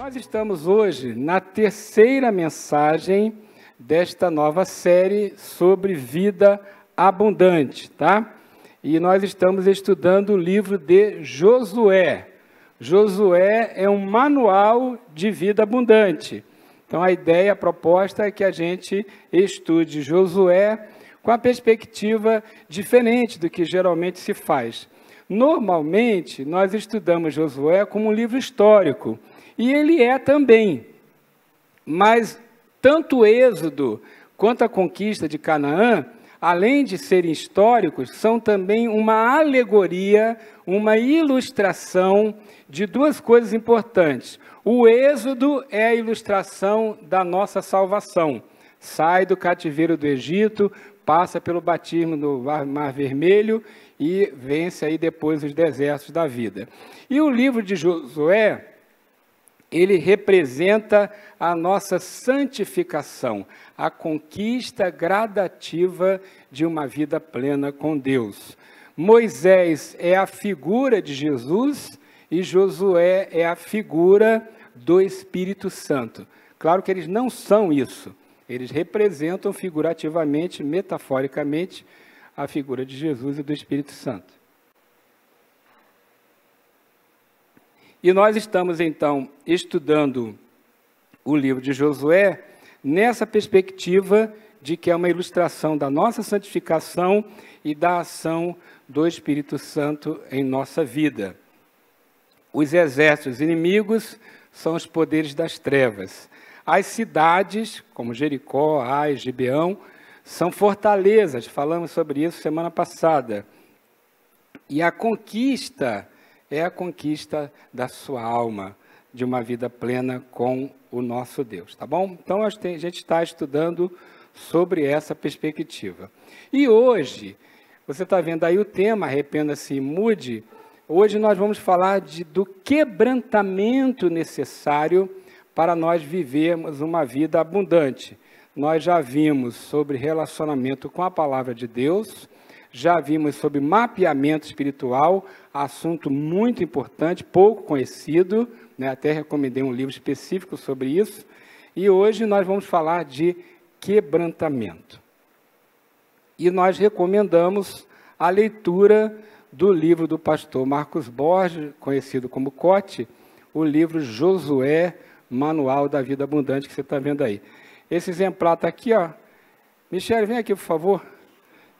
Nós estamos hoje na terceira mensagem desta nova série sobre vida abundante, tá? E nós estamos estudando o livro de Josué. Josué é um manual de vida abundante. Então, a ideia, a proposta é que a gente estude Josué com a perspectiva diferente do que geralmente se faz. Normalmente, nós estudamos Josué como um livro histórico, e ele é também. Mas tanto o Êxodo quanto a conquista de Canaã, além de serem históricos, são também uma alegoria, uma ilustração de duas coisas importantes. O Êxodo é a ilustração da nossa salvação. Sai do cativeiro do Egito, passa pelo batismo no Mar Vermelho e vence aí depois os desertos da vida. E o livro de Josué, ele representa a nossa santificação, a conquista gradativa de uma vida plena com Deus. Moisés é a figura de Jesus e Josué é a figura do Espírito Santo. Claro que eles não são isso. Eles representam figurativamente, metaforicamente, a figura de Jesus e do Espírito Santo. E nós estamos, então, estudando o livro de Josué nessa perspectiva de que é uma ilustração da nossa santificação e da ação do Espírito Santo em nossa vida. Os exércitos inimigos são os poderes das trevas. As cidades, como Jericó, Ai, Gibeão, são fortalezas, falamos sobre isso semana passada. E a conquista é a conquista da sua alma, de uma vida plena com o nosso Deus, tá bom? Então, a gente está estudando sobre essa perspectiva. E hoje, você está vendo aí o tema, arrependa-se e mude. Hoje nós vamos falar do quebrantamento necessário para nós vivermos uma vida abundante. Nós já vimos sobre relacionamento com a palavra de Deus, já vimos sobre mapeamento espiritual, assunto muito importante, pouco conhecido, né? Até recomendei um livro específico sobre isso. E hoje nós vamos falar de quebrantamento. E nós recomendamos a leitura do livro do pastor Marcos Borges, conhecido como Cote, o livro Josué, Manual da Vida Abundante, que você está vendo aí. Esse exemplar está aqui, ó. Michele, vem aqui, por favor.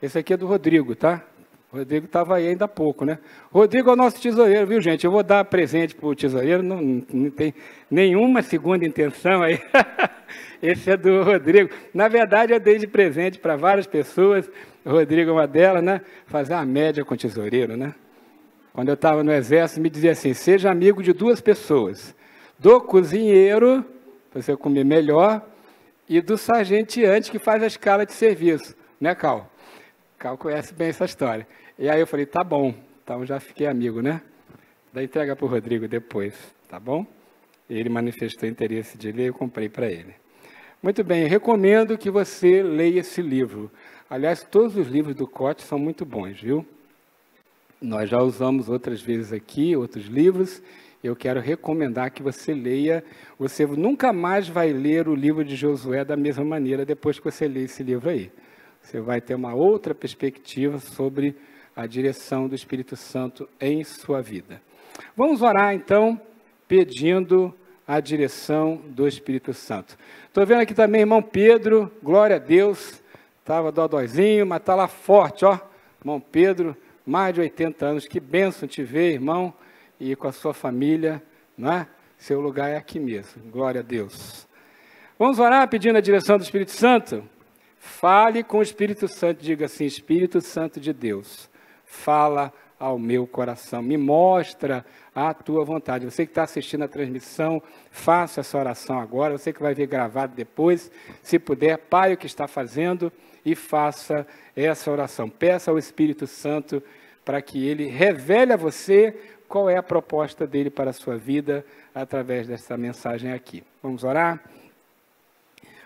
Esse aqui é do Rodrigo, tá? O Rodrigo estava aí ainda há pouco, né? Rodrigo é o nosso tesoureiro, viu, gente? Eu vou dar presente para o tesoureiro, não tem nenhuma segunda intenção aí. Esse é do Rodrigo. Na verdade, eu dei de presente para várias pessoas. O Rodrigo é uma delas, né? Fazer uma média com o tesoureiro, né? Quando eu estava no exército, me dizia assim, seja amigo de duas pessoas. Do cozinheiro, para você comer melhor, e do sargenteante que faz a escala de serviço. Né, Cal? Cal conhece bem essa história. E aí eu falei, tá bom, então já fiquei amigo, né? Daí entrega para o Rodrigo depois, tá bom? Ele manifestou interesse de ler, eu comprei para ele. Muito bem, recomendo que você leia esse livro. Aliás, todos os livros do Cote são muito bons, viu? Nós já usamos outras vezes aqui, outros livros. Eu quero recomendar que você leia. Você nunca mais vai ler o livro de Josué da mesma maneira depois que você ler esse livro aí. Você vai ter uma outra perspectiva sobre a direção do Espírito Santo em sua vida. Vamos orar, então, pedindo a direção do Espírito Santo. Estou vendo aqui também, irmão Pedro, glória a Deus. Estava dodóizinho, mas está lá forte, ó. Irmão Pedro, mais de 80 anos. Que bênção te ver, irmão, e com a sua família, não é? Seu lugar é aqui mesmo. Glória a Deus. Vamos orar pedindo a direção do Espírito Santo? Fale com o Espírito Santo, diga assim, Espírito Santo de Deus, fala ao meu coração, me mostra a tua vontade. Você que está assistindo a transmissão, faça essa oração agora, você que vai ver gravado depois, se puder, pare o que está fazendo e faça essa oração. Peça ao Espírito Santo para que ele revele a você qual é a proposta dele para a sua vida através dessa mensagem aqui. Vamos orar?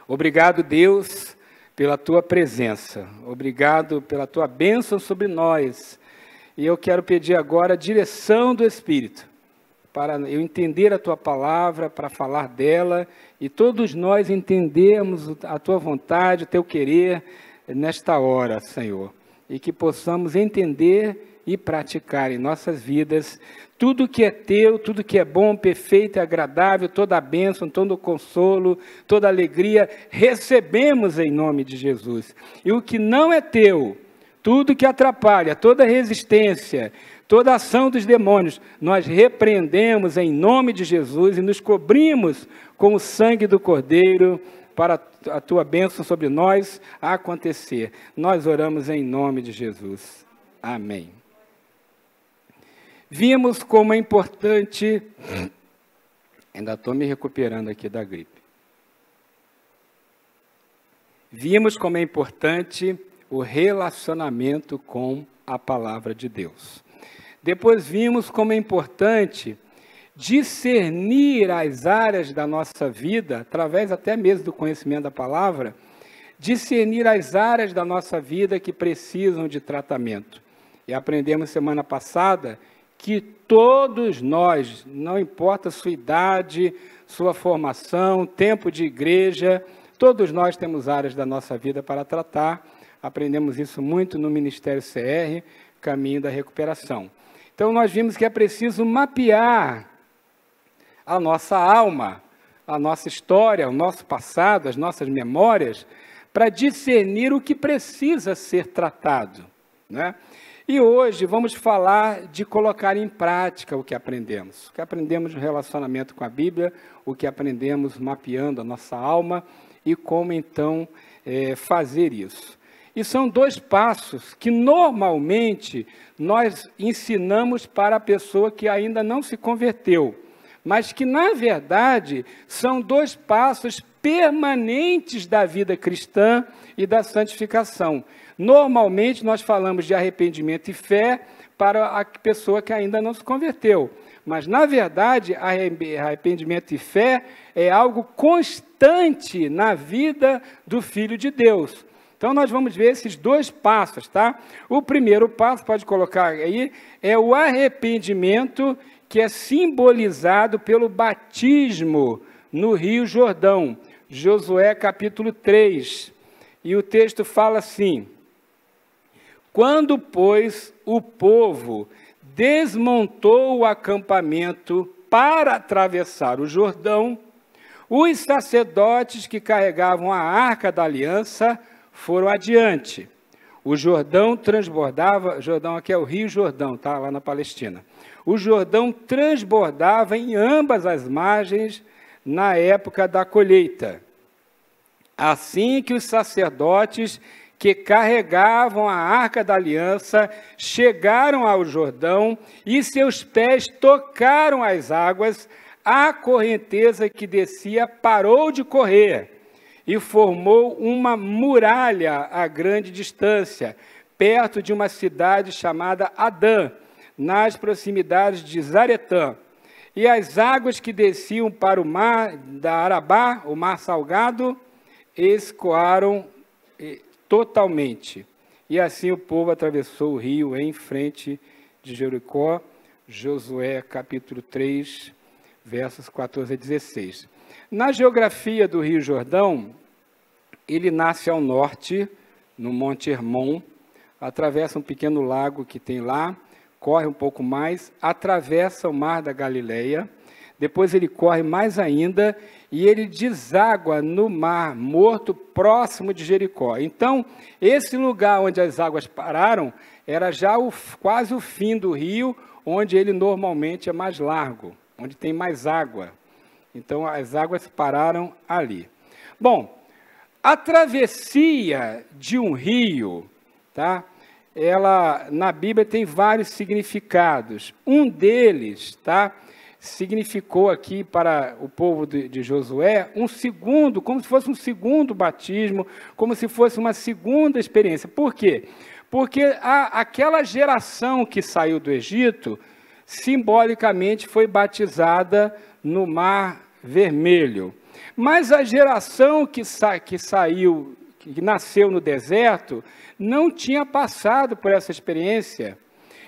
Obrigado, Deus, pela tua presença, obrigado pela tua bênção sobre nós, e eu quero pedir agora a direção do Espírito, para eu entender a Tua palavra, para falar dela, e todos nós entendermos a Tua vontade, o Teu querer nesta hora, Senhor, e que possamos entender e praticar em nossas vidas tudo que é Teu, tudo que é bom, perfeito e agradável, toda a bênção, todo o consolo, toda a alegria, recebemos em nome de Jesus. E o que não é Teu, tudo que atrapalha, toda resistência, toda ação dos demônios, nós repreendemos em nome de Jesus e nos cobrimos com o sangue do Cordeiro para a Tua bênção sobre nós acontecer. Nós oramos em nome de Jesus. Amém. Vimos como é importante... Ainda estou me recuperando aqui da gripe. Vimos como é importante o relacionamento com a palavra de Deus. Depois vimos como é importante discernir as áreas da nossa vida, através até mesmo do conhecimento da palavra, discernir as áreas da nossa vida que precisam de tratamento. E aprendemos semana passada que todos nós, não importa a sua idade, sua formação, tempo de igreja, todos nós temos áreas da nossa vida para tratar. Aprendemos isso muito no Ministério CR, Caminho da Recuperação. Então, nós vimos que é preciso mapear a nossa alma, a nossa história, o nosso passado, as nossas memórias, para discernir o que precisa ser tratado, né? E hoje vamos falar de colocar em prática o que aprendemos. O que aprendemos no relacionamento com a Bíblia, o que aprendemos mapeando a nossa alma e como, então, fazer isso. E são 2 passos que, normalmente, nós ensinamos para a pessoa que ainda não se converteu, mas que, na verdade, são 2 passos permanentes da vida cristã e da santificação. Normalmente, nós falamos de arrependimento e fé para a pessoa que ainda não se converteu. Mas, na verdade, arrependimento e fé é algo constante na vida do Filho de Deus. Então, nós vamos ver esses 2 passos, tá? O primeiro passo, pode colocar aí, é o arrependimento, que é simbolizado pelo batismo no Rio Jordão. Josué capítulo 3. E o texto fala assim: quando, pois, o povo desmontou o acampamento para atravessar o Jordão, os sacerdotes que carregavam a arca da aliança foram adiante. O Jordão transbordava, Jordão aqui é o Rio Jordão, tá? Lá na Palestina. O Jordão transbordava em ambas as margens na época da colheita. Assim que os sacerdotes que carregavam a arca da aliança chegaram ao Jordão e seus pés tocaram as águas, a correnteza que descia parou de correr e formou uma muralha a grande distância, perto de uma cidade chamada Adã, nas proximidades de Zaretã. E as águas que desciam para o mar da Arabá, o mar salgado, escoaram totalmente. E assim o povo atravessou o rio em frente de Jericó. Josué capítulo 3, versos 14 a 16. Na geografia do Rio Jordão, ele nasce ao norte, no Monte Hermon, atravessa um pequeno lago que tem lá, corre um pouco mais, atravessa o mar da Galileia, depois ele corre mais ainda e ele deságua no Mar Morto, próximo de Jericó. Então, esse lugar onde as águas pararam, era já quase o fim do rio, onde ele normalmente é mais largo, onde tem mais água. Então, as águas pararam ali. Bom, a travessia de um rio, tá? Ela, na Bíblia, tem vários significados. Um deles, tá? Significou aqui para o povo de Josué um segundo, como se fosse um segundo batismo, como se fosse uma segunda experiência. Por quê? Porque aquela geração que saiu do Egito, simbolicamente foi batizada no Mar Vermelho. Mas a geração que nasceu no deserto, não tinha passado por essa experiência.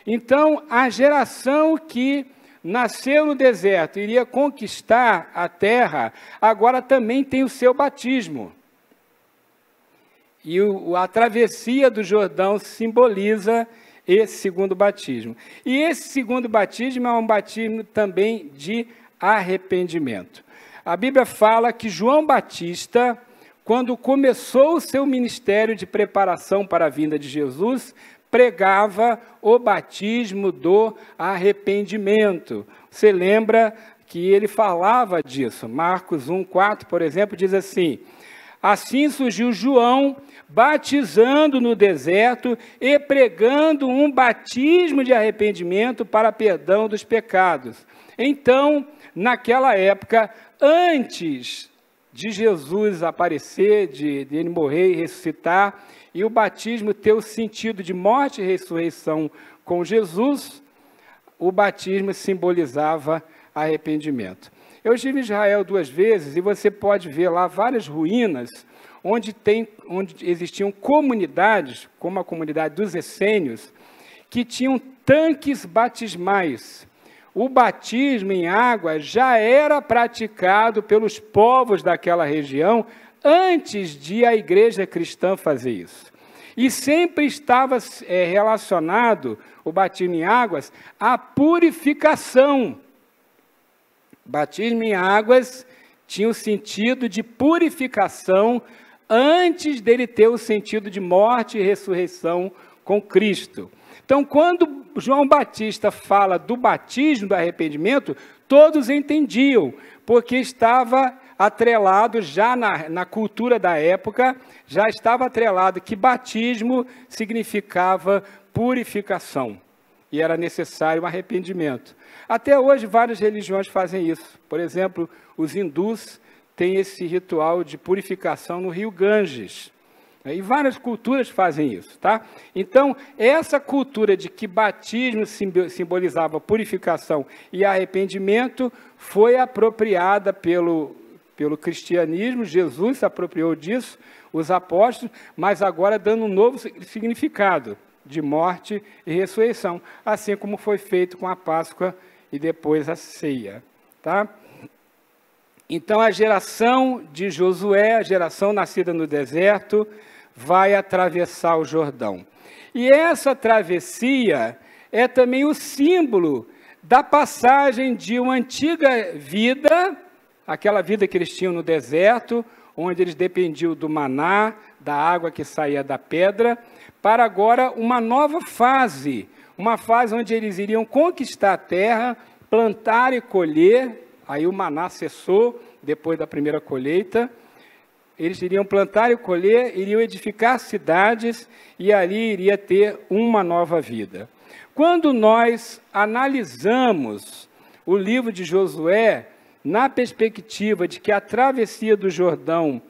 Então, a geração que nasceu no deserto, iria conquistar a terra, agora também tem o seu batismo. E a travessia do Jordão simboliza esse segundo batismo. E esse segundo batismo é um batismo também de arrependimento. A Bíblia fala que João Batista, quando começou o seu ministério de preparação para a vinda de Jesus, pregava o batismo do arrependimento. Você lembra que ele falava disso? Marcos 1:4, por exemplo, diz assim: assim surgiu João, batizando no deserto e pregando um batismo de arrependimento para perdão dos pecados. Então, naquela época, antes de Jesus aparecer, de ele morrer e ressuscitar, e o batismo ter o sentido de morte e ressurreição com Jesus, o batismo simbolizava arrependimento. Eu estive em Israel 2 vezes e você pode ver lá várias ruínas onde existiam comunidades, como a comunidade dos essênios, que tinham tanques batismais. O batismo em água já era praticado pelos povos daquela região antes de a igreja cristã fazer isso. E sempre estava relacionado, o batismo em águas, à purificação. Batismo em águas tinha o sentido de purificação antes dele ter o sentido de morte e ressurreição com Cristo. Então, quando João Batista fala do batismo, do arrependimento, todos entendiam, porque estava atrelado já na cultura da época, já estava atrelado que batismo significava purificação, e era necessário um arrependimento. Até hoje, várias religiões fazem isso. Por exemplo, os hindus têm esse ritual de purificação no rio Ganges. E várias culturas fazem isso, tá? Então, essa cultura de que batismo simbolizava purificação e arrependimento foi apropriada pelo cristianismo. Jesus se apropriou disso, os apóstolos, mas agora dando um novo significado de morte e ressurreição, assim como foi feito com a Páscoa e depois a ceia, tá? Então, a geração de Josué, a geração nascida no deserto, vai atravessar o Jordão. E essa travessia é também o símbolo da passagem de uma antiga vida, aquela vida que eles tinham no deserto, onde eles dependiam do maná, da água que saía da pedra, para agora uma nova fase, uma fase onde eles iriam conquistar a terra, plantar e colher. Aí o maná cessou depois da primeira colheita. Eles iriam plantar e colher, iriam edificar cidades e ali iria ter uma nova vida. Quando nós analisamos o livro de Josué, na perspectiva de que a travessia do Jordão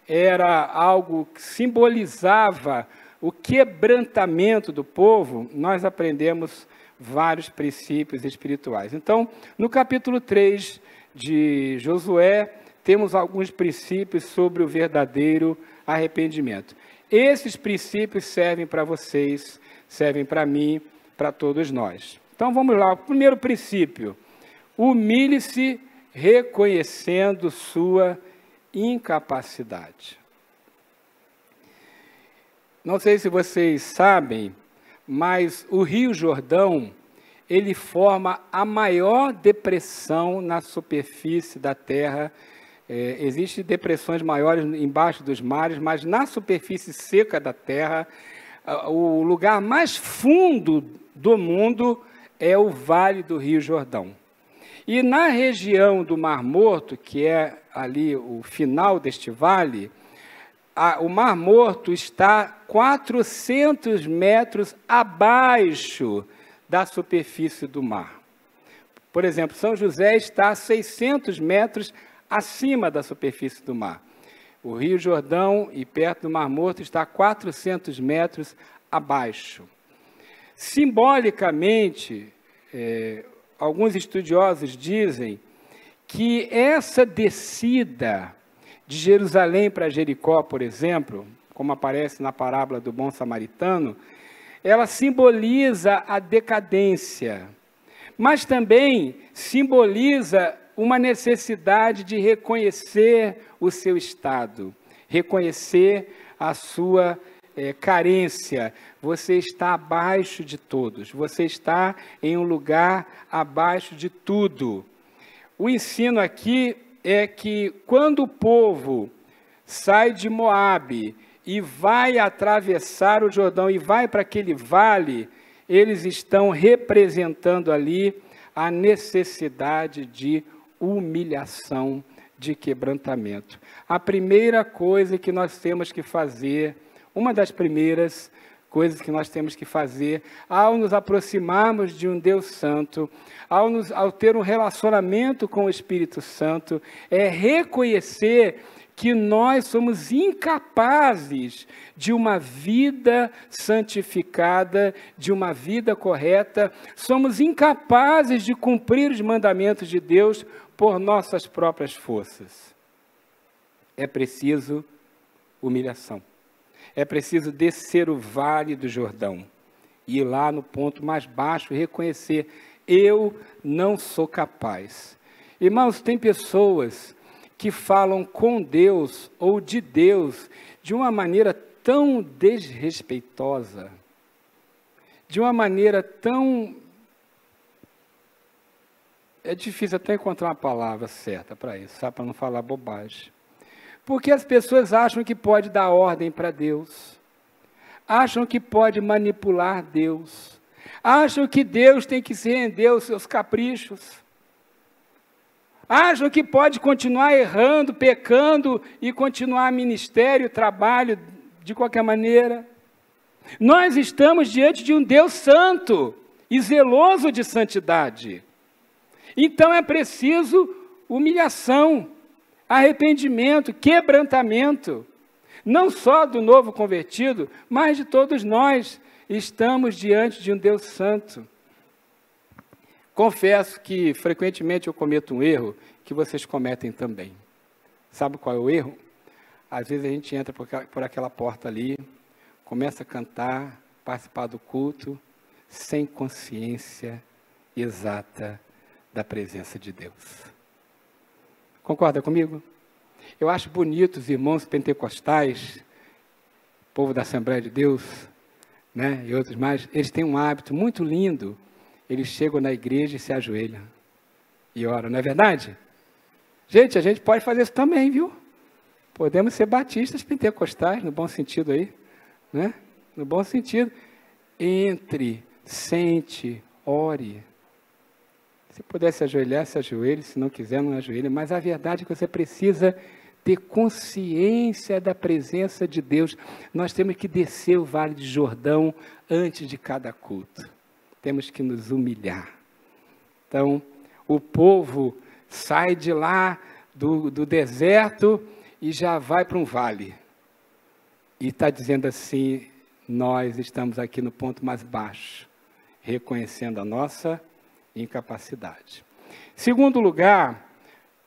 era algo que simbolizava o quebrantamento do povo, nós aprendemos vários princípios espirituais. Então, no capítulo 3 de Josué, temos alguns princípios sobre o verdadeiro arrependimento. Esses princípios servem para vocês, servem para mim, para todos nós. Então, vamos lá. O primeiro princípio: humilhe-se reconhecendo sua incapacidade. Não sei se vocês sabem, mas o Rio Jordão, ele forma a maior depressão na superfície da Terra. Existem depressões maiores embaixo dos mares, mas na superfície seca da Terra, o lugar mais fundo do mundo é o Vale do Rio Jordão. E na região do Mar Morto, que é ali o final deste vale, o Mar Morto está 400 metros abaixo da superfície do mar. Por exemplo, São José está a 600 metros acima da superfície do mar. O Rio Jordão, e perto do Mar Morto, está a 400 metros abaixo. Simbolicamente, alguns estudiosos dizem que essa descida de Jerusalém para Jericó, por exemplo, como aparece na parábola do bom samaritano, ela simboliza a decadência. mas também simboliza uma necessidade de reconhecer o seu estado, reconhecer a sua carência. Você está abaixo de todos, você está em um lugar abaixo de tudo. O ensino aqui é que quando o povo sai de Moabe e vai atravessar o Jordão e vai para aquele vale, eles estão representando ali a necessidade de humilhação, de quebrantamento. A primeira coisa que nós temos que fazer, uma das primeiras coisas que nós temos que fazer ao nos aproximarmos de um Deus Santo, ao ter um relacionamento com o Espírito Santo, é reconhecer que nós somos incapazes de uma vida santificada, de uma vida correta, somos incapazes de cumprir os mandamentos de Deus por nossas próprias forças. É preciso humilhação. É preciso descer o vale do Jordão, ir lá no ponto mais baixo e reconhecer, eu não sou capaz. Irmãos, tem pessoas que falam com Deus ou de Deus de uma maneira tão desrespeitosa, de uma maneira tão... É difícil até encontrar uma palavra certa para isso, sabe? Para não falar bobagem. Porque as pessoas acham que pode dar ordem para Deus, acham que pode manipular Deus, acham que Deus tem que se render aos seus caprichos, acham que pode continuar errando, pecando e continuar ministério, trabalho de qualquer maneira. Nós estamos diante de um Deus santo e zeloso de santidade. Então é preciso humilhação, arrependimento, quebrantamento, não só do novo convertido, mas de todos nós. Estamos diante de um Deus santo. Confesso que frequentemente eu cometo um erro que vocês cometem também. Sabe qual é o erro? Às vezes a gente entra por aquela porta ali, começa a cantar, participar do culto, sem consciência exata da presença de Deus. Concorda comigo? Eu acho bonito os irmãos pentecostais, povo da Assembleia de Deus, né, e outros mais, eles têm um hábito muito lindo. Eles chegam na igreja e se ajoelham e oram, não é verdade? Gente, a gente pode fazer isso também, viu? Podemos ser batistas pentecostais, no bom sentido aí, né? No bom sentido. Entre, sente, ore. Se puder se ajoelhar, se ajoelhe, se não quiser, não ajoelhe. Mas a verdade é que você precisa ter consciência da presença de Deus. Nós temos que descer o Vale de Jordão antes de cada culto. Temos que nos humilhar. Então, o povo sai de lá do deserto e já vai para um vale. E está dizendo assim, nós estamos aqui no ponto mais baixo, reconhecendo a nossa incapacidade. Segundo lugar,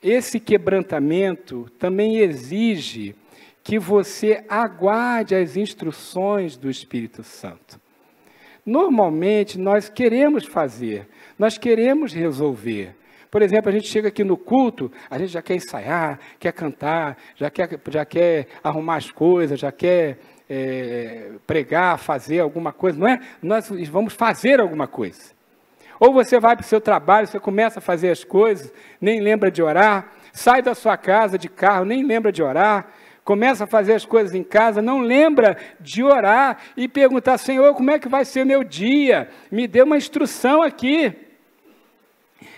esse quebrantamento também exige que você aguarde as instruções do Espírito Santo. Normalmente, nós queremos fazer, nós queremos resolver. Por exemplo, a gente chega aqui no culto, a gente já quer ensaiar, quer cantar, já quer arrumar as coisas, já quer pregar, fazer alguma coisa, não é? Nós vamos fazer alguma coisa. Ou você vai para o seu trabalho, você começa a fazer as coisas, nem lembra de orar, sai da sua casa de carro, nem lembra de orar, começa a fazer as coisas em casa, não lembra de orar e perguntar, Senhor, como é que vai ser o meu dia? Me dê uma instrução aqui.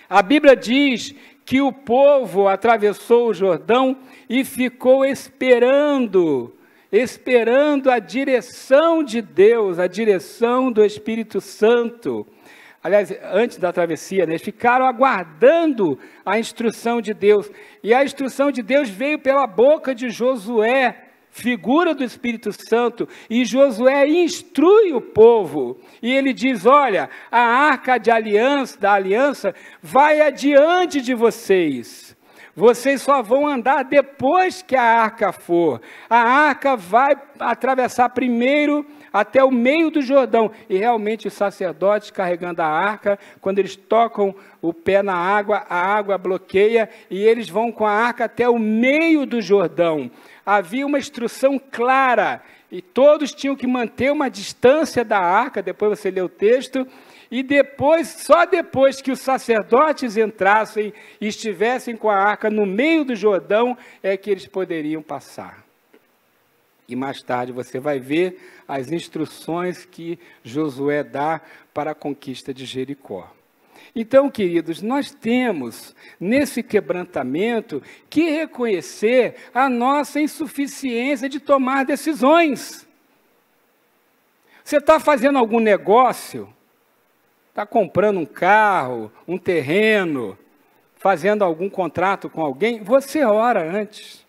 A Bíblia diz que o povo atravessou o Jordão e ficou esperando a direção de Deus, a direção do Espírito Santo. Aliás, antes da travessia, eles ficaram aguardando a instrução de Deus. E a instrução de Deus veio pela boca de Josué, figura do Espírito Santo. E Josué instrui o povo. E ele diz, olha, a arca da aliança vai adiante de vocês. Vocês só vão andar depois que a arca for. A arca vai atravessar primeiro até o meio do Jordão. E realmente os sacerdotes carregando a arca, quando eles tocam o pé na água, a água bloqueia e eles vão com a arca até o meio do Jordão. Havia uma instrução clara e todos tinham que manter uma distância da arca, depois você lê o texto, e depois, só depois que os sacerdotes entrassem e estivessem com a arca no meio do Jordão, é que eles poderiam passar. E mais tarde você vai ver as instruções que Josué dá para a conquista de Jericó. Então, queridos, nós temos, nesse quebrantamento, que reconhecer a nossa insuficiência de tomar decisões. Você está fazendo algum negócio? Está comprando um carro, um terreno, fazendo algum contrato com alguém? Você ora antes.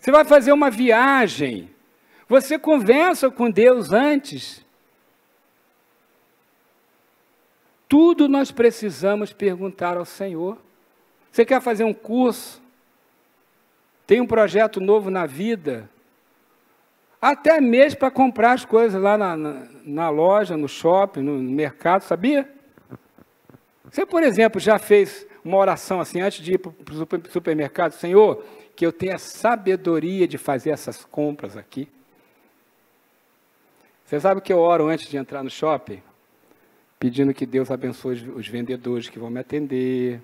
Você vai fazer uma viagem, você conversa com Deus antes. Tudo nós precisamos perguntar ao Senhor. Você quer fazer um curso? Tem um projeto novo na vida? Até mesmo para comprar as coisas lá na loja, no shopping, no mercado, sabia? Você, por exemplo, já fez uma oração assim, antes de ir para o supermercado? Senhor, que eu tenha sabedoria de fazer essas compras aqui. Você sabe que eu oro antes de entrar no shopping? Pedindo que Deus abençoe os vendedores que vão me atender,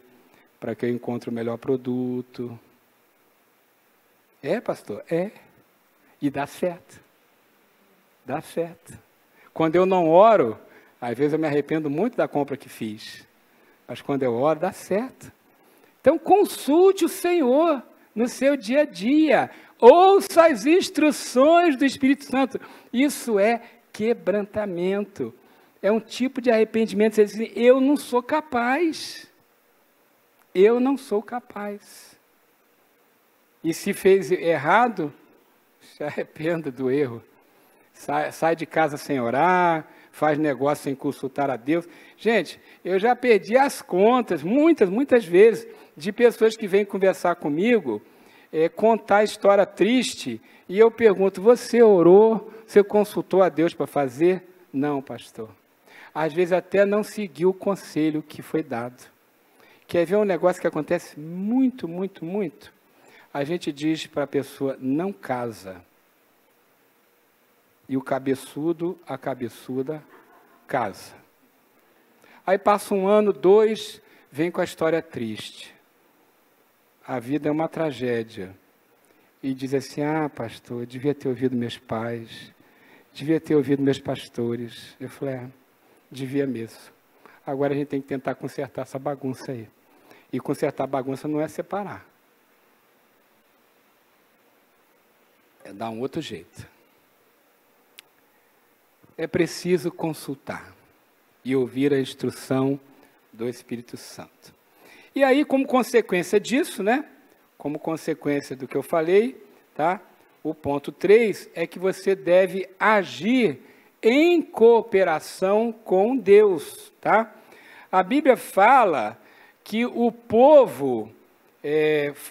para que eu encontre o melhor produto. É, pastor? É. E dá certo. Dá certo. Quando eu não oro, às vezes eu me arrependo muito da compra que fiz. Mas quando eu oro, dá certo. Então consulte o Senhor no seu dia a dia. Ouça as instruções do Espírito Santo. Isso é quebrantamento. É um tipo de arrependimento. Você diz assim, eu não sou capaz. Eu não sou capaz. E se fez errado, se arrependa do erro. Sai de casa sem orar, faz negócio sem consultar a Deus. Gente, eu já perdi as contas, muitas vezes, de pessoas que vêm conversar comigo, contar história triste, e eu pergunto, você orou, você consultou a Deus para fazer? Não, pastor. Às vezes até não seguiu o conselho que foi dado. Quer ver um negócio que acontece muito? A gente diz para a pessoa, não casa. E o cabeçudo, a cabeçuda, casa. Aí passa 1 ano, 2, vem com a história triste. A vida é uma tragédia. E diz assim, pastor, eu devia ter ouvido meus pais, devia ter ouvido meus pastores. Eu falei, devia mesmo. Agora a gente tem que tentar consertar essa bagunça aí. E consertar a bagunça não é separar. É dar um outro jeito. É preciso consultar e ouvir a instrução do Espírito Santo. E aí, como consequência disso, como consequência do que eu falei, tá? O ponto 3 é que você deve agir em cooperação com Deus, tá? A Bíblia fala que o povo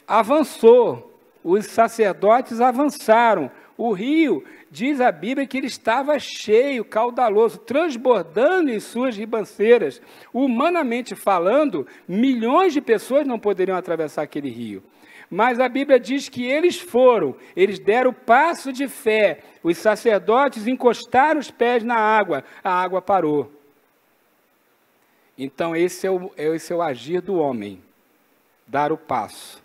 avançou, os sacerdotes avançaram, o rio, diz a Bíblia que ele estava cheio, caudaloso, transbordando em suas ribanceiras. Humanamente falando, milhões de pessoas não poderiam atravessar aquele rio. Mas a Bíblia diz que eles deram passo de fé, os sacerdotes encostaram os pés na água, a água parou. Então esse é o agir do homem, dar o passo.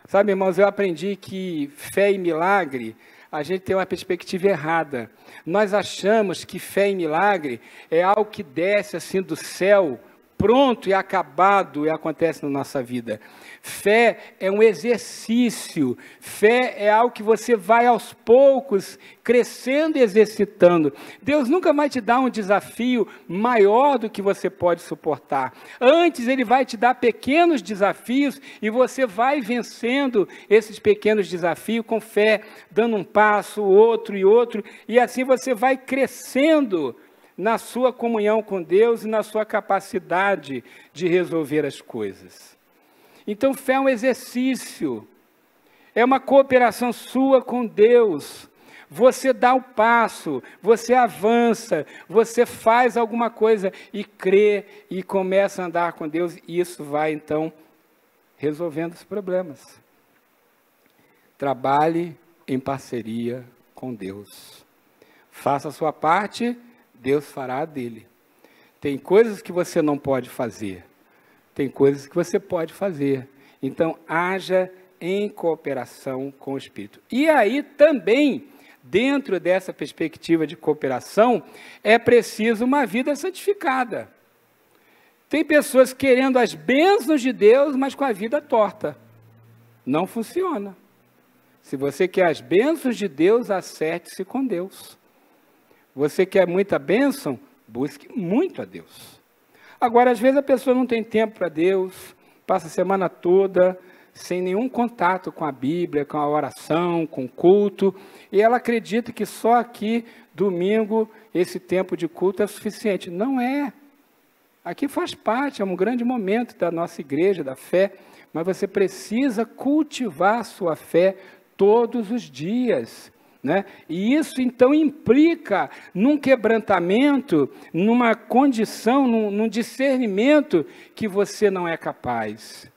Sabe, irmãos, eu aprendi que fé e milagre, a gente tem uma perspectiva errada. Nós achamos que fé e milagre é algo que desce assim do céu, pronto e acabado e acontece na nossa vida. Fé é um exercício, fé é algo que você vai aos poucos crescendo e exercitando. Deus nunca vai te dar um desafio maior do que você pode suportar. Antes Ele vai te dar pequenos desafios e você vai vencendo esses pequenos desafios com fé, dando um passo, outro e outro, e assim você vai crescendo na sua comunhão com Deus e na sua capacidade de resolver as coisas. Então, fé é um exercício, é uma cooperação sua com Deus. Você dá o passo, você avança, você faz alguma coisa e crê e começa a andar com Deus, e isso vai, então, resolvendo os problemas. Trabalhe em parceria com Deus. Faça a sua parte, Deus fará a dele. Tem coisas que você não pode fazer, tem coisas que você pode fazer. Então, haja em cooperação com o Espírito. E aí também, dentro dessa perspectiva de cooperação, é preciso uma vida santificada. Tem pessoas querendo as bênçãos de Deus, mas com a vida torta. Não funciona. Se você quer as bênçãos de Deus, acerte-se com Deus. Você quer muita bênção? Busque muito a Deus. Agora, às vezes a pessoa não tem tempo para Deus, passa a semana toda sem nenhum contato com a Bíblia, com a oração, com o culto, e ela acredita que só aqui, domingo, esse tempo de culto é suficiente. Não é. Aqui faz parte, é um grande momento da nossa igreja, da fé, mas você precisa cultivar a sua fé todos os dias, né? E isso, então, implica num quebrantamento, numa condição, num discernimento que você não é capaz,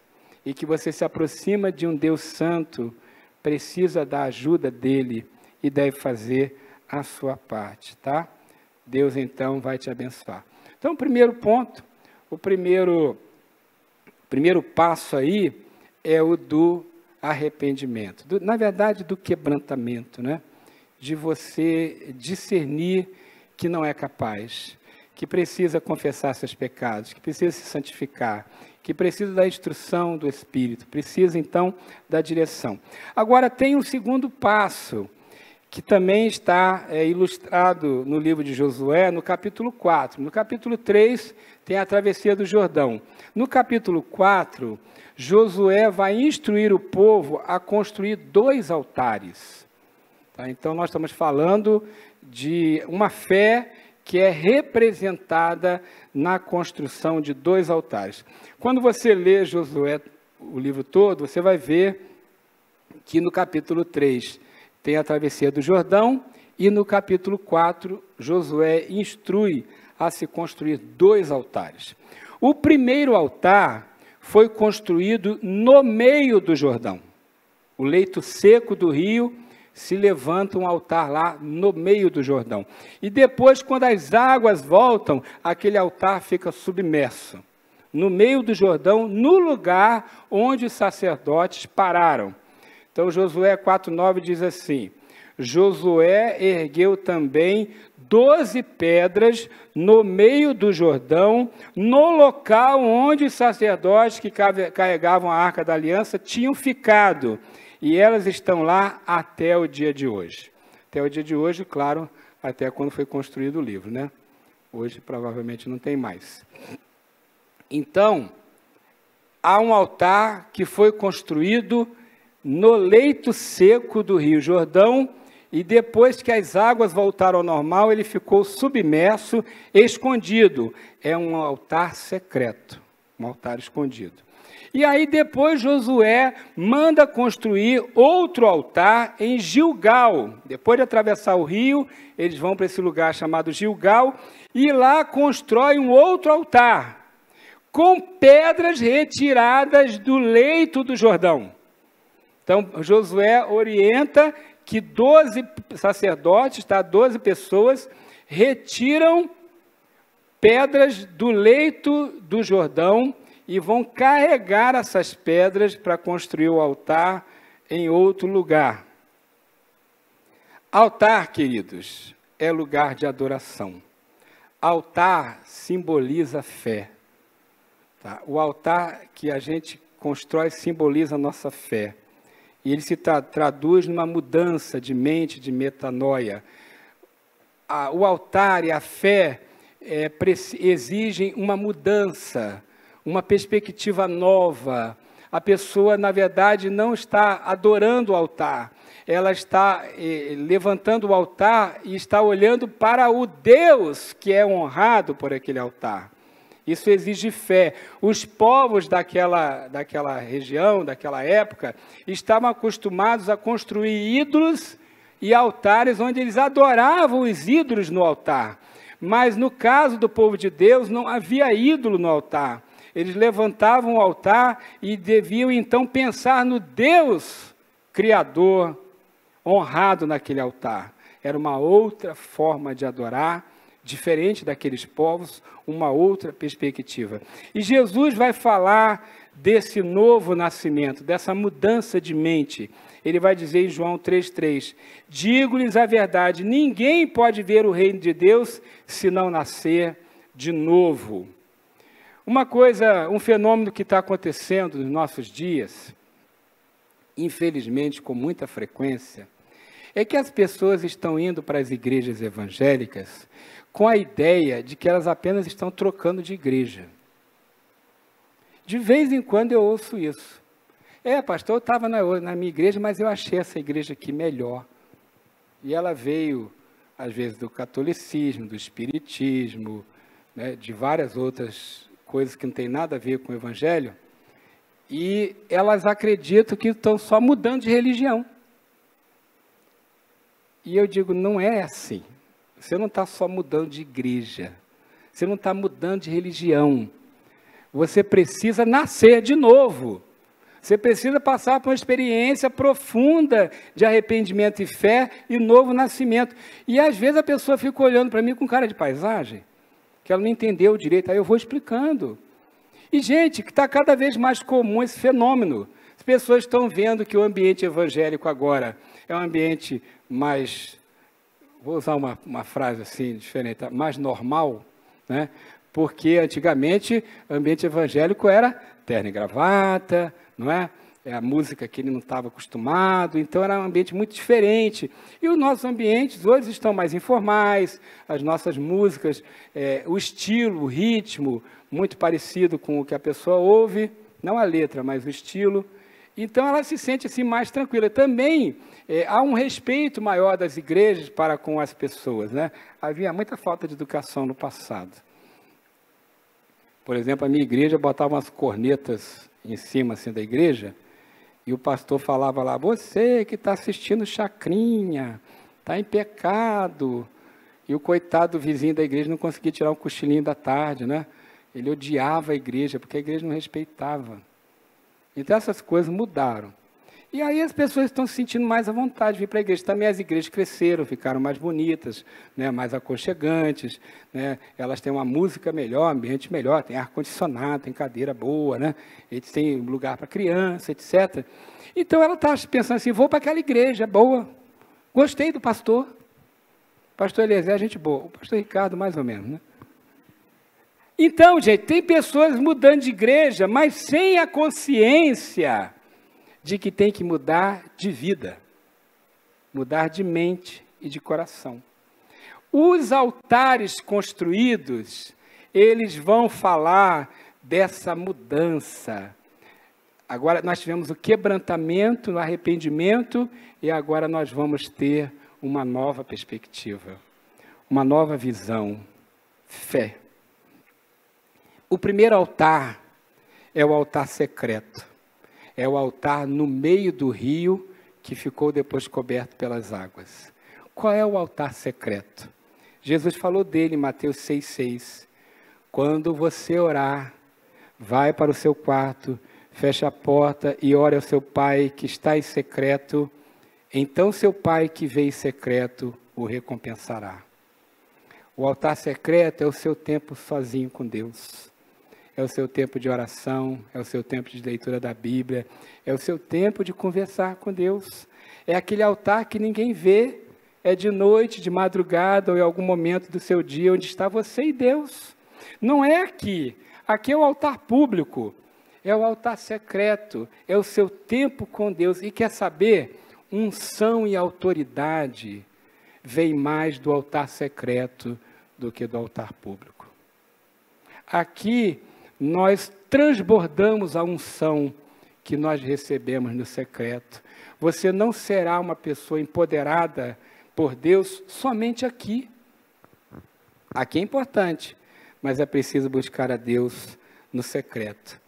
e que você se aproxima de um Deus Santo, precisa da ajuda dele e deve fazer a sua parte, tá? Deus, então, vai te abençoar. Então, o primeiro ponto, o primeiro passo aí é o do arrependimento, na verdade, do quebrantamento, né? De você discernir que não é capaz, que precisa confessar seus pecados, que precisa se santificar, que precisa da instrução do Espírito, precisa, então, da direção. Agora, tem um segundo passo, que também está ilustrado no livro de Josué, no capítulo 4. No capítulo 3, tem a travessia do Jordão. No capítulo 4, Josué vai instruir o povo a construir 2 altares. Tá? Então, nós estamos falando de uma fé que é representada na construção de 2 altares. Quando você lê Josué, o livro todo, você vai ver que no capítulo 3 tem a travessia do Jordão, e no capítulo 4, Josué instrui a se construir 2 altares. O primeiro altar foi construído no meio do Jordão. O leito seco do rio, se levanta um altar lá no meio do Jordão. E depois, quando as águas voltam, aquele altar fica submerso. No meio do Jordão, no lugar onde os sacerdotes pararam. Então, Josué 4,9 diz assim: Josué ergueu também 12 pedras no meio do Jordão, no local onde os sacerdotes que carregavam a Arca da Aliança tinham ficado. E elas estão lá até o dia de hoje. Até o dia de hoje, claro, até quando foi construído o livro, né? Hoje, provavelmente, não tem mais. Então, há um altar que foi construído no leito seco do Rio Jordão, e depois que as águas voltaram ao normal, ele ficou submerso, escondido. É um altar secreto, um altar escondido. E aí depois Josué manda construir outro altar em Gilgal. Depois de atravessar o rio, eles vão para esse lugar chamado Gilgal, e lá constrói um outro altar, com pedras retiradas do leito do Jordão. Então, Josué orienta que 12 sacerdotes, 12 pessoas, retiram pedras do leito do Jordão e vão carregar essas pedras para construir o altar em outro lugar. Altar, queridos, é lugar de adoração. Altar simboliza fé. Tá? O altar que a gente constrói simboliza a nossa fé. E ele se traduz numa mudança de mente, de metanoia. O altar e a fé exigem uma mudança, uma perspectiva nova. A pessoa, na verdade, não está adorando o altar. Ela está levantando o altar e está olhando para o Deus que é honrado por aquele altar. Isso exige fé. Os povos daquela região, daquela época, estavam acostumados a construir ídolos e altares onde eles adoravam os ídolos no altar. Mas no caso do povo de Deus, não havia ídolo no altar. Eles levantavam o altar e deviam então pensar no Deus Criador, honrado naquele altar. Era uma outra forma de adorar, diferente daqueles povos, uma outra perspectiva. E Jesus vai falar desse novo nascimento, dessa mudança de mente. Ele vai dizer em João 3,3, digo-lhes a verdade, ninguém pode ver o reino de Deus se não nascer de novo. Uma coisa, um fenômeno que está acontecendo nos nossos dias, infelizmente com muita frequência, é que as pessoas estão indo para as igrejas evangélicas com a ideia de que elas apenas estão trocando de igreja. De vez em quando eu ouço isso. Pastor, eu estava na minha igreja, mas eu achei essa igreja aqui melhor. E ela veio, às vezes, do catolicismo, do espiritismo, né, de várias outras coisas que não tem nada a ver com o evangelho, e elas acreditam que estão só mudando de religião. E eu digo, não é assim. Você não está só mudando de igreja, você não está mudando de religião. Você precisa nascer de novo. Você precisa passar por uma experiência profunda de arrependimento e fé e novo nascimento. E às vezes a pessoa fica olhando para mim com cara de paisagem, que ela não entendeu direito, aí eu vou explicando. E, gente, que está cada vez mais comum esse fenômeno. As pessoas estão vendo que o ambiente evangélico agora é um ambiente mais, vou usar uma frase assim diferente, mais normal, né? Porque antigamente o ambiente evangélico era terno e gravata, não é? É a música que ele não estava acostumado, então era um ambiente muito diferente. E os nossos ambientes hoje estão mais informais, as nossas músicas, o estilo, o ritmo, muito parecido com o que a pessoa ouve, não a letra, mas o estilo. Então ela se sente assim mais tranquila. Também há um respeito maior das igrejas para com as pessoas, né? Havia muita falta de educação no passado. Por exemplo, a minha igreja botava umas cornetas em cima assim, da igreja, e o pastor falava lá, você que está assistindo chacrinha, está em pecado. E o coitado do vizinho da igreja não conseguia tirar um cochilinho da tarde, né? Ele odiava a igreja, porque a igreja não respeitava. Então essas coisas mudaram. E aí as pessoas estão se sentindo mais à vontade de vir para a igreja. Também as igrejas cresceram, ficaram mais bonitas, né, mais aconchegantes, né, elas têm uma música melhor, ambiente melhor, tem ar-condicionado, tem cadeira boa, né, eles têm lugar para criança, etc. Então ela está pensando assim, vou para aquela igreja boa, gostei do pastor. Pastor Eliezer é gente boa, o pastor Ricardo mais ou menos, né? Então, gente, tem pessoas mudando de igreja, mas sem a consciência de que tem que mudar de vida, mudar de mente e de coração. Os altares construídos, eles vão falar dessa mudança. Agora nós tivemos o quebrantamento, o arrependimento, e agora nós vamos ter uma nova perspectiva, uma nova visão, fé. O primeiro altar é o altar secreto. É o altar no meio do rio que ficou depois coberto pelas águas. Qual é o altar secreto? Jesus falou dele em Mateus 6,6. Quando você orar, vai para o seu quarto, fecha a porta e ore ao seu pai que está em secreto. Então seu pai que vê em secreto o recompensará. O altar secreto é o seu tempo sozinho com Deus. É o seu tempo de oração, é o seu tempo de leitura da Bíblia, é o seu tempo de conversar com Deus. É aquele altar que ninguém vê, é de noite, de madrugada ou em algum momento do seu dia onde está você e Deus. Não é aqui, aqui é o altar público, é o altar secreto, é o seu tempo com Deus. E quer saber? Unção e autoridade vem mais do altar secreto do que do altar público. Aqui nós transbordamos a unção que nós recebemos no secreto. Você não será uma pessoa empoderada por Deus somente aqui. Aqui é importante, mas é preciso buscar a Deus no secreto.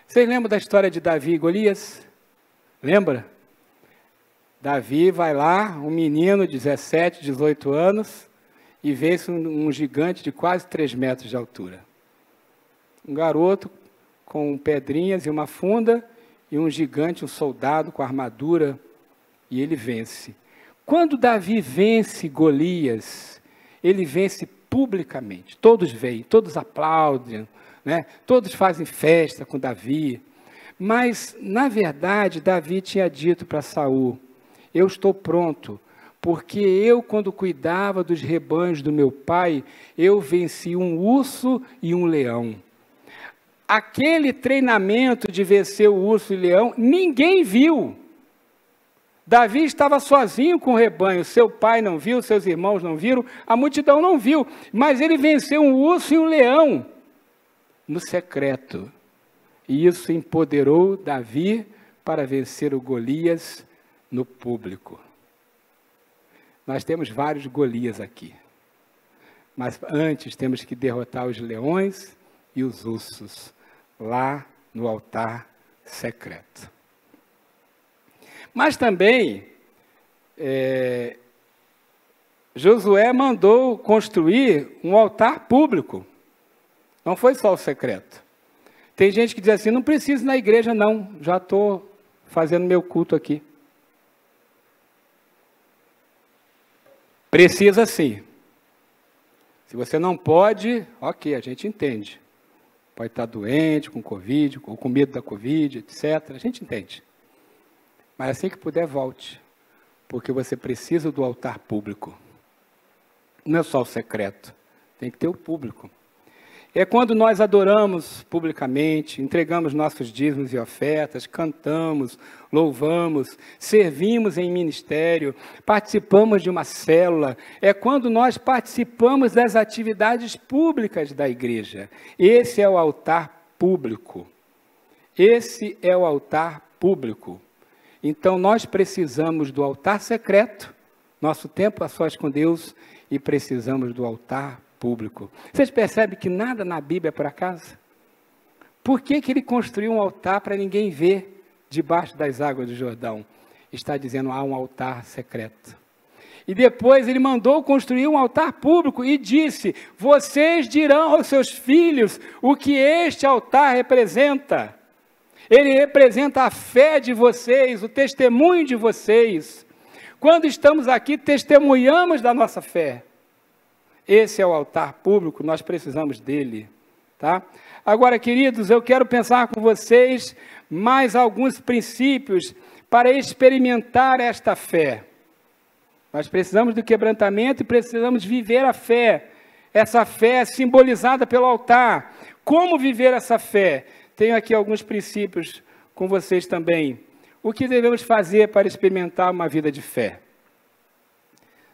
Vocês lembram da história de Davi e Golias? Lembra? Davi vai lá, um menino de 17, 18 anos, e vence um gigante de quase 3 metros de altura. Um garoto com pedrinhas e uma funda, e um gigante, um soldado com armadura, e ele vence. Quando Davi vence Golias, ele vence publicamente. Todos veem, todos aplaudem, né? Todos fazem festa com Davi. Mas, na verdade, Davi tinha dito para Saul: eu estou pronto, porque eu, quando cuidava dos rebanhos do meu pai, eu venci um urso e um leão. Aquele treinamento de vencer o urso e o leão, ninguém viu. Davi estava sozinho com o rebanho, seu pai não viu, seus irmãos não viram, a multidão não viu, mas ele venceu um urso e um leão no secreto. E isso empoderou Davi para vencer o Golias no público. Nós temos vários Golias aqui, mas antes temos que derrotar os leões e os ursos lá no altar secreto. Mas também, Josué mandou construir um altar público. Não foi só o secreto. Tem gente que diz assim: não preciso ir na igreja não, já estou fazendo meu culto aqui. Precisa sim. Se você não pode, ok, a gente entende. Pode estar doente, com Covid, ou com medo da Covid, etc. A gente entende. Mas assim que puder, volte. Porque você precisa do altar público. Não é só o secreto. Tem que ter o público. É quando nós adoramos publicamente, entregamos nossos dízimos e ofertas, cantamos, louvamos, servimos em ministério, participamos de uma célula. É quando nós participamos das atividades públicas da igreja. Esse é o altar público. Esse é o altar público. Então, nós precisamos do altar secreto, nosso tempo a sós com Deus, e precisamos do altar público. Vocês percebem que nada na Bíblia é por acaso? Por que ele construiu um altar para ninguém ver debaixo das águas do Jordão? Está dizendo: há um altar secreto. E depois ele mandou construir um altar público e disse: vocês dirão aos seus filhos o que este altar representa. Ele representa a fé de vocês, o testemunho de vocês. Quando estamos aqui, testemunhamos da nossa fé. Esse é o altar público, nós precisamos dele, tá? Agora, queridos, eu quero pensar com vocês mais alguns princípios para experimentar esta fé. Nós precisamos do quebrantamento e precisamos viver a fé. Essa fé é simbolizada pelo altar. Como viver essa fé? Tenho aqui alguns princípios com vocês também. O que devemos fazer para experimentar uma vida de fé?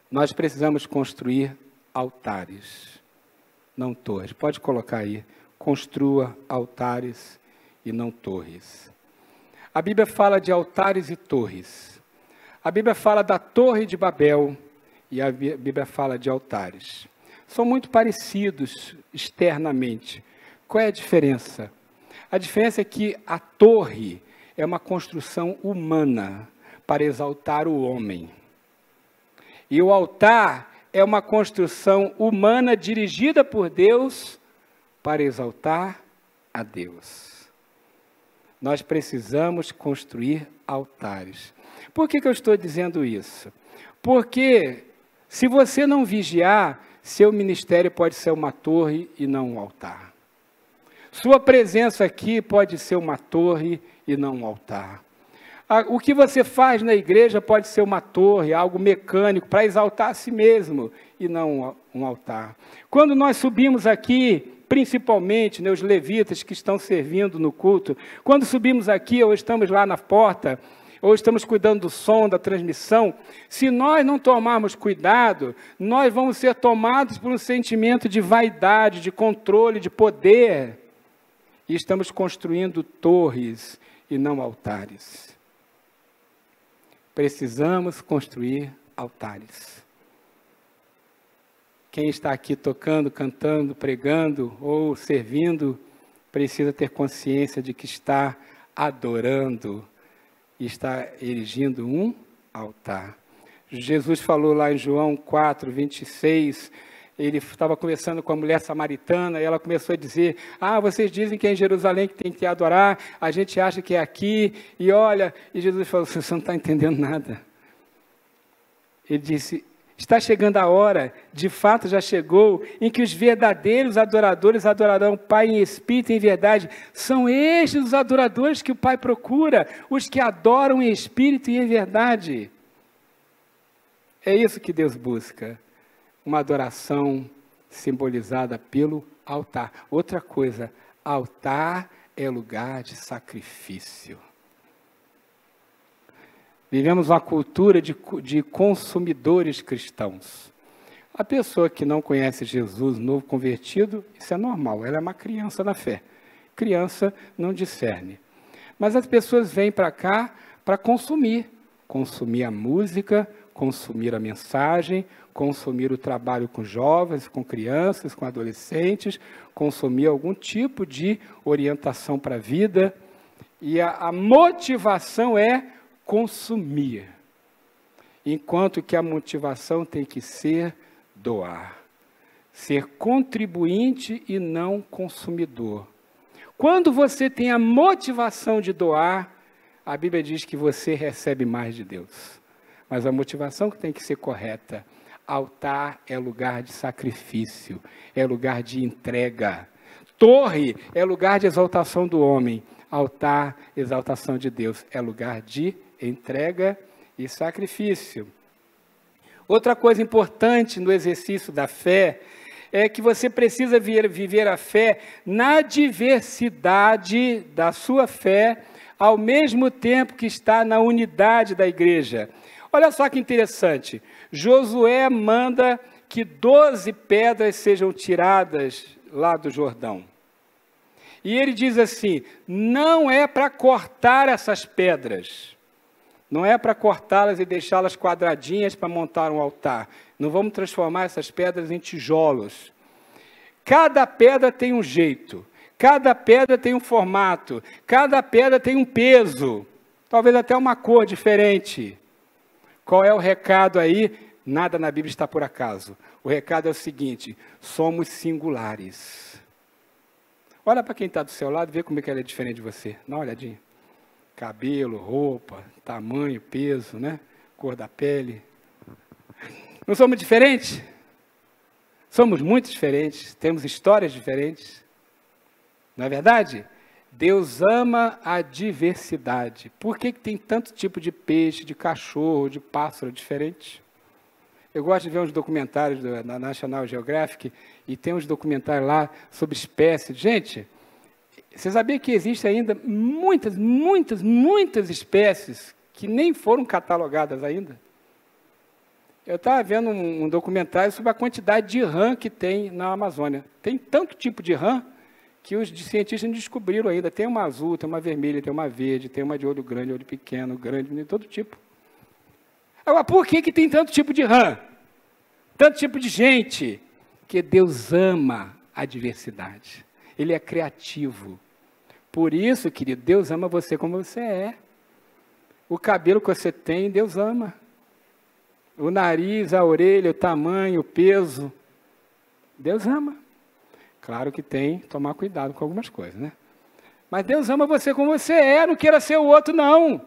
Nós precisamos construir altares, não torres. Pode colocar aí: construa altares e não torres. A Bíblia fala de altares e torres. A Bíblia fala da Torre de Babel e a Bíblia fala de altares. São muito parecidos externamente. Qual é a diferença? A diferença é que a torre é uma construção humana para exaltar o homem. E o altar é uma construção humana dirigida por Deus para exaltar a Deus. Nós precisamos construir altares. Por que eu estou dizendo isso? Porque se você não vigiar, seu ministério pode ser uma torre e não um altar. Sua presença aqui pode ser uma torre e não um altar. O que você faz na igreja pode ser uma torre, algo mecânico, para exaltar a si mesmo, e não um altar. Quando nós subimos aqui, principalmente, né, os levitas que estão servindo no culto, quando subimos aqui, ou estamos lá na porta, ou estamos cuidando do som, da transmissão, se nós não tomarmos cuidado, nós vamos ser tomados por um sentimento de vaidade, de controle, de poder, e estamos construindo torres e não altares. Precisamos construir altares. quem está aqui tocando, cantando, pregando ou servindo, precisa ter consciência de que está adorando e está erigindo um altar. Jesus falou lá em João 4, 26, ele estava conversando com a mulher samaritana e ela começou a dizer, vocês dizem que é em Jerusalém que tem que adorar, a gente acha que é aqui, e olha, e Jesus falou, você não está entendendo nada. Ele disse, está chegando a hora, de fato já chegou, em que os verdadeiros adoradores adorarão o Pai em espírito e em verdade. São estes os adoradores que o Pai procura, os que adoram em espírito e em verdade. É isso que Deus busca, uma adoração simbolizada pelo altar. Outra coisa, altar é lugar de sacrifício. Vivemos uma cultura de consumidores cristãos. A pessoa que não conhece Jesus, novo convertido, isso é normal, ela é uma criança na fé. Criança não discerne. Mas as pessoas vêm para cá para consumir a música, consumir a mensagem, consumir o trabalho com jovens, com crianças, com adolescentes, consumir algum tipo de orientação para a vida. E a motivação é consumir, enquanto que a motivação tem que ser doar, ser contribuinte e não consumidor. Quando você tem a motivação de doar, a Bíblia diz que você recebe mais de Deus. Mas a motivação que tem que ser correta. Altar é lugar de sacrifício, é lugar de entrega. Torre é lugar de exaltação do homem. Altar, exaltação de Deus, é lugar de entrega e sacrifício. Outra coisa importante no exercício da fé é que você precisa viver a fé na diversidade da sua fé, ao mesmo tempo que está na unidade da igreja. Olha só que interessante, Josué manda que 12 pedras sejam tiradas lá do Jordão. E ele diz assim, não é para cortar essas pedras, não é para cortá-las e deixá-las quadradinhas para montar um altar. Não vamos transformar essas pedras em tijolos. Cada pedra tem um jeito, cada pedra tem um formato, cada pedra tem um peso, talvez até uma cor diferente. Qual é o recado aí? Nada na Bíblia está por acaso. O recado é o seguinte, somos singulares. Olha para quem está do seu lado e vê como é que ela é diferente de você. Dá uma olhadinha. Cabelo, roupa, tamanho, peso, né? Cor da pele. Não somos diferentes? Somos muito diferentes, temos histórias diferentes. Não é verdade? Deus ama a diversidade. Por que tem tanto tipo de peixe, de cachorro, de pássaro diferente? Eu gosto de ver uns documentários da National Geographic e tem uns documentários lá sobre espécies. Gente, você sabia que existem ainda muitas espécies que nem foram catalogadas ainda? Eu estava vendo um documentário sobre a quantidade de rã que tem na Amazônia. Tem tanto tipo de rã que os cientistas não descobriram ainda. Tem uma azul, tem uma vermelha, tem uma verde, tem uma de olho grande, olho pequeno, grande, de todo tipo. Agora, por que tem tanto tipo de rã? Tanto tipo de gente? Porque Deus ama a diversidade. Ele é criativo. Por isso, querido, Deus ama você como você é. O cabelo que você tem, Deus ama. O nariz, a orelha, o tamanho, o peso. Deus ama. Claro que tem que tomar cuidado com algumas coisas, né? Mas Deus ama você como você é, não queira ser o outro, não.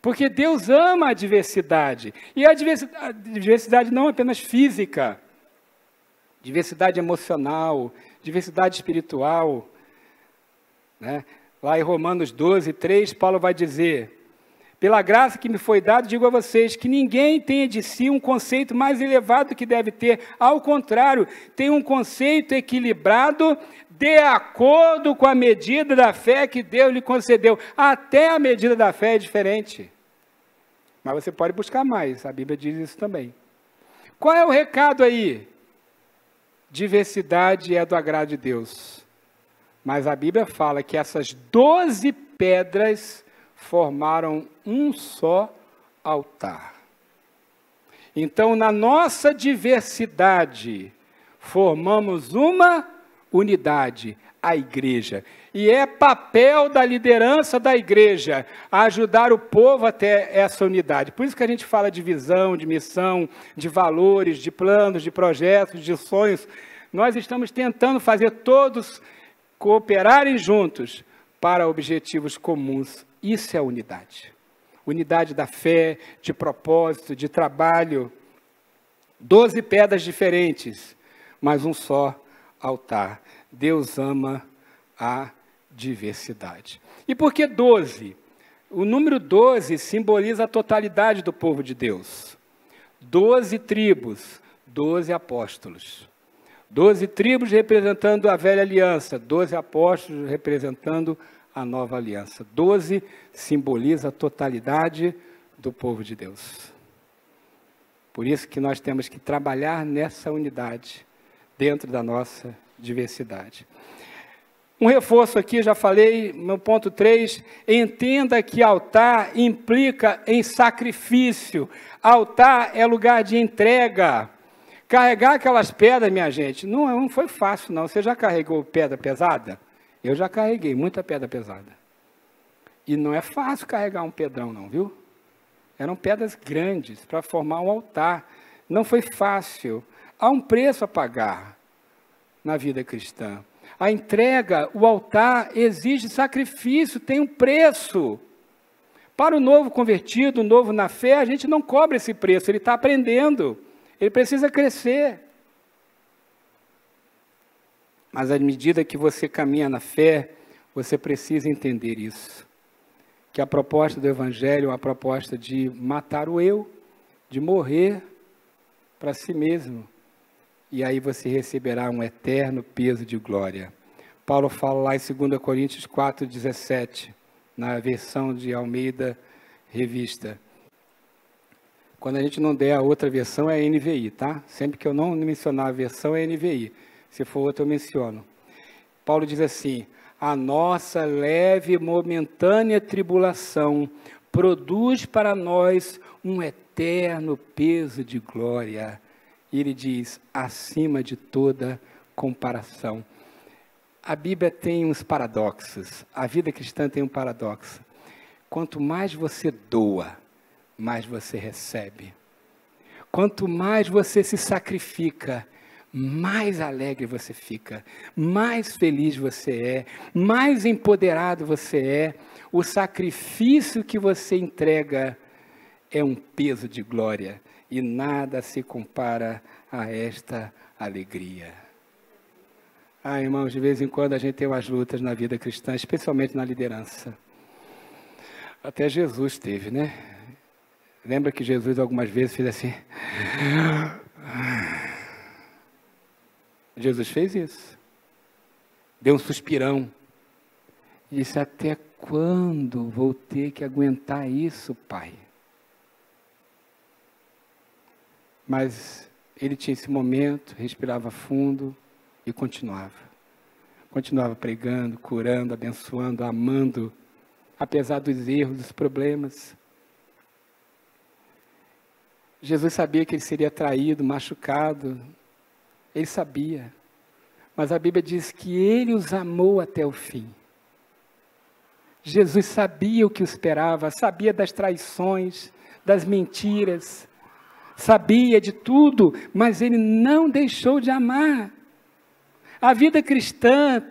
Porque Deus ama a diversidade. E a diversidade não apenas física, diversidade emocional, diversidade espiritual. Né? Lá em Romanos 12, 3, Paulo vai dizer, pela graça que me foi dada, digo a vocês, que ninguém tenha de si um conceito mais elevado do que deve ter. Ao contrário, tem um conceito equilibrado de acordo com a medida da fé que Deus lhe concedeu. Até a medida da fé é diferente. Mas você pode buscar mais, a Bíblia diz isso também. Qual é o recado aí? Diversidade é do agrado de Deus. Mas a Bíblia fala que essas 12 pedras formaram um só altar. Então, na nossa diversidade, formamos uma unidade, a igreja. E é papel da liderança da igreja ajudar o povo até essa unidade. Por isso que a gente fala de visão, de missão, de valores, de planos, de projetos, de sonhos. Nós estamos tentando fazer todos cooperarem juntos para objetivos comuns. Isso é unidade. Unidade da fé, de propósito, de trabalho. 12 pedras diferentes, mas um só altar. Deus ama a diversidade. E por que 12? O número 12 simboliza a totalidade do povo de Deus. 12 tribos, 12 apóstolos. 12 tribos representando a velha aliança, 12 apóstolos representando a nova aliança. 12 simboliza a totalidade do povo de Deus. Por isso que nós temos que trabalhar nessa unidade, dentro da nossa diversidade. Um reforço aqui, já falei, no ponto 3, entenda que altar implica em sacrifício. Altar é lugar de entrega. Carregar aquelas pedras, minha gente, não foi fácil, não. Você já carregou pedra pesada? Eu já carreguei muita pedra pesada. E não é fácil carregar um pedrão, não, viu? Eram pedras grandes para formar um altar. Não foi fácil. Há um preço a pagar na vida cristã. A entrega, o altar, exige sacrifício, tem um preço. Para o novo convertido, o novo na fé, a gente não cobra esse preço, ele está aprendendo, ele precisa crescer. Mas à medida que você caminha na fé, você precisa entender isso. Que a proposta do Evangelho é uma proposta de matar o eu, de morrer para si mesmo. E aí você receberá um eterno peso de glória. Paulo fala lá em 2 Coríntios 4,17, na versão de Almeida Revista. Quando a gente não der a outra versão, é NVI, tá? Sempre que eu não mencionar a versão, é NVI. Se for outra, eu menciono. Paulo diz assim: a nossa leve e momentânea tribulação produz para nós um eterno peso de glória. E ele diz, acima de toda comparação. A Bíblia tem uns paradoxos. A vida cristã tem um paradoxo. Quanto mais você doa, mais você recebe. Quanto mais você se sacrifica, mais alegre você fica, mais feliz você é, mais empoderado você é. O sacrifício que você entrega é um peso de glória. E nada se compara a esta alegria. Irmãos, de vez em quando a gente tem umas lutas na vida cristã, especialmente na liderança. Até Jesus teve, né? Lembra que Jesus algumas vezes fez assim? Jesus fez isso. Deu um suspirão. E disse, até quando vou ter que aguentar isso, Pai? Mas ele tinha esse momento, respirava fundo e continuava. Continuava pregando, curando, abençoando, amando, apesar dos erros, dos problemas. Jesus sabia que ele seria traído, machucado. Ele sabia. Mas a Bíblia diz que ele os amou até o fim. Jesus sabia o que o esperava, sabia das traições, das mentiras, sabia de tudo, mas ele não deixou de amar. A vida cristã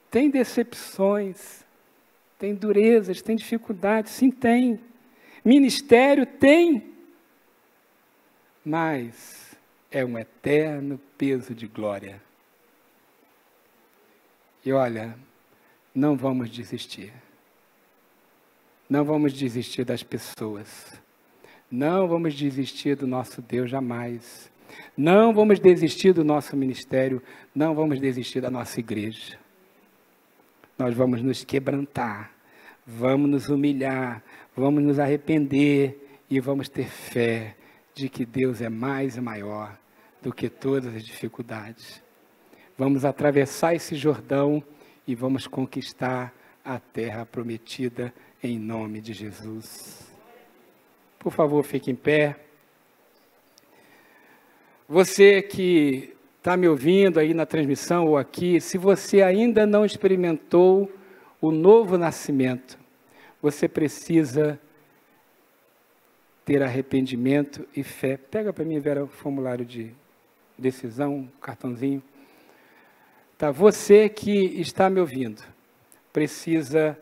tem decepções, tem durezas, tem dificuldades, sim tem. Ministério tem, mas é um eterno peso de glória. E olha, não vamos desistir. Não vamos desistir das pessoas. Não vamos desistir do nosso Deus jamais. Não vamos desistir do nosso ministério. Não vamos desistir da nossa igreja. Nós vamos nos quebrantar. Vamos nos humilhar. Vamos nos arrepender. E vamos ter fé de que Deus é mais e maior do que todas as dificuldades. Vamos atravessar esse Jordão e vamos conquistar a terra prometida em nome de Jesus. Por favor, fique em pé. Você que está me ouvindo aí na transmissão ou aqui, se você ainda não experimentou o novo nascimento, você precisa ter arrependimento e fé. Pega para mim, Vera, o formulário de decisão, um cartãozinho. Tá, você que está me ouvindo, precisa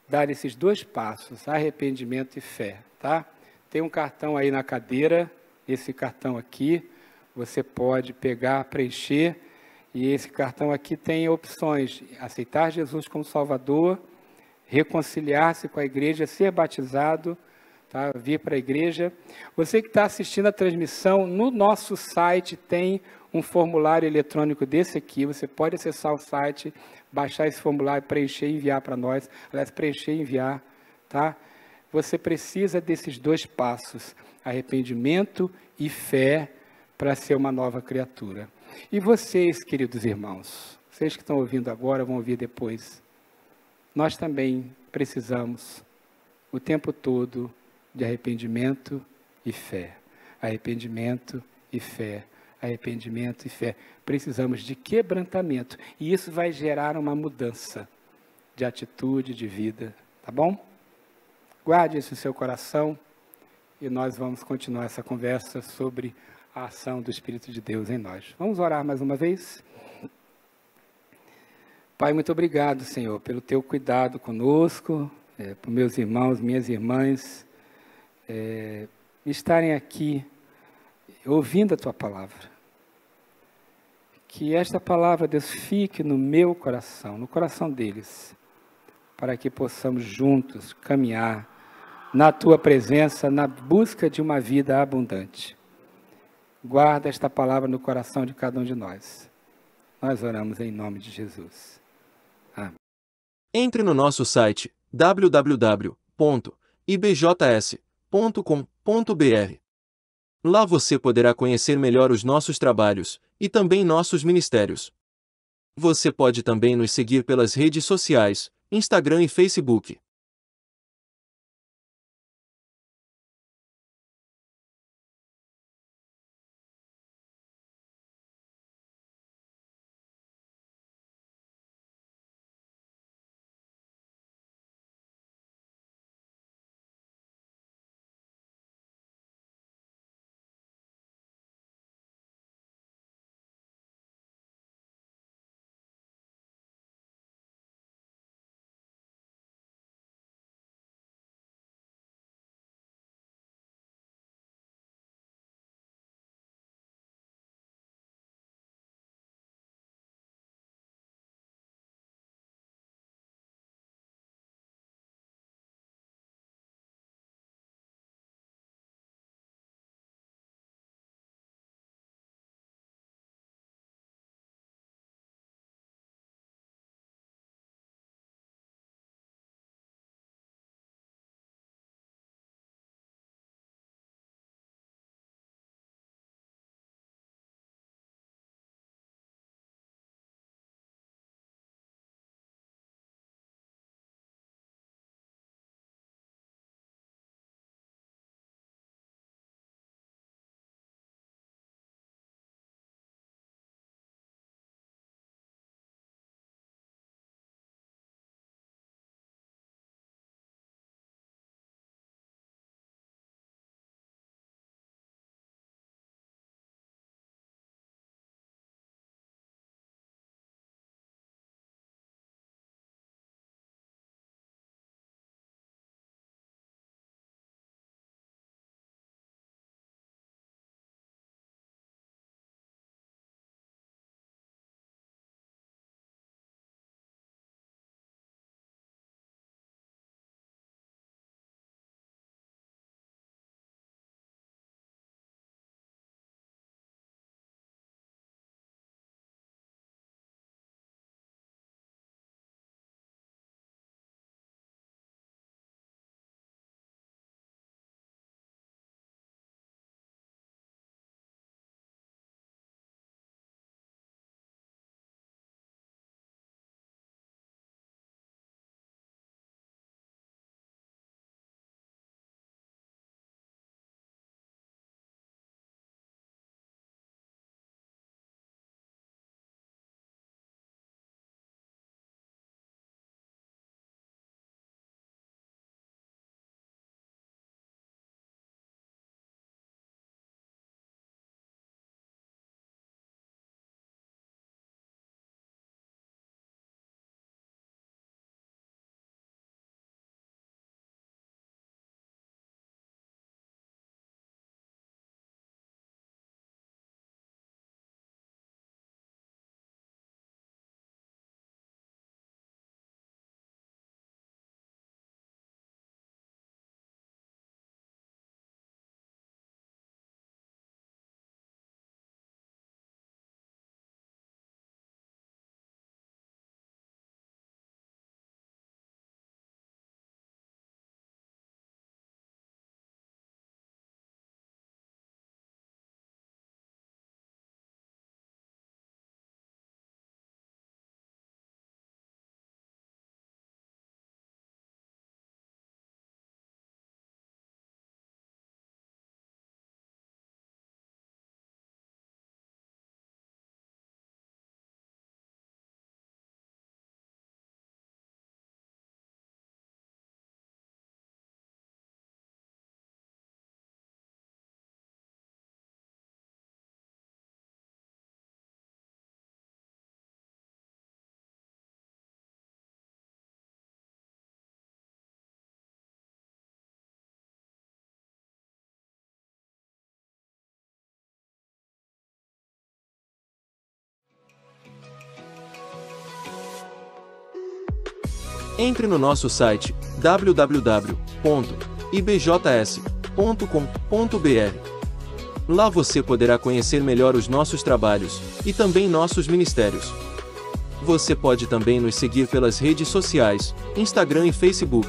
dar esses 2 passos, arrependimento e fé, tá? Tem um cartão aí na cadeira, esse cartão aqui, você pode pegar, preencher, e esse cartão aqui tem opções: aceitar Jesus como Salvador, reconciliar-se com a igreja, ser batizado, tá? Vir para a igreja. Você que está assistindo a transmissão, no nosso site tem um formulário eletrônico desse aqui, você pode acessar o site, baixar esse formulário, preencher e enviar para nós. Aliás, preencher e enviar, tá? Você precisa desses 2 passos, arrependimento e fé, para ser uma nova criatura. E vocês, queridos irmãos, vocês que estão ouvindo agora, vão ouvir depois, nós também precisamos, o tempo todo, de arrependimento e fé. Arrependimento e fé. Arrependimento e fé. Precisamos de quebrantamento. E isso vai gerar uma mudança de atitude, de vida. Tá bom? Guarde isso no seu coração e nós vamos continuar essa conversa sobre a ação do Espírito de Deus em nós. Vamos orar mais uma vez? Pai, muito obrigado, Senhor, pelo teu cuidado conosco, por meus irmãos, minhas irmãs, estarem aqui ouvindo a tua palavra. Que esta palavra, Deus, fique no meu coração, no coração deles, para que possamos juntos caminhar na tua presença, na busca de uma vida abundante. Guarda esta palavra no coração de cada um de nós. Nós oramos em nome de Jesus. Amém. Entre no nosso site www.ibjs.com.br. Lá você poderá conhecer melhor os nossos trabalhos e também nossos ministérios. Você pode também nos seguir pelas redes sociais, Instagram e Facebook. Entre no nosso site www.ibjs.com.br. Lá você poderá conhecer melhor os nossos trabalhos e também nossos ministérios. Você pode também nos seguir pelas redes sociais, Instagram e Facebook.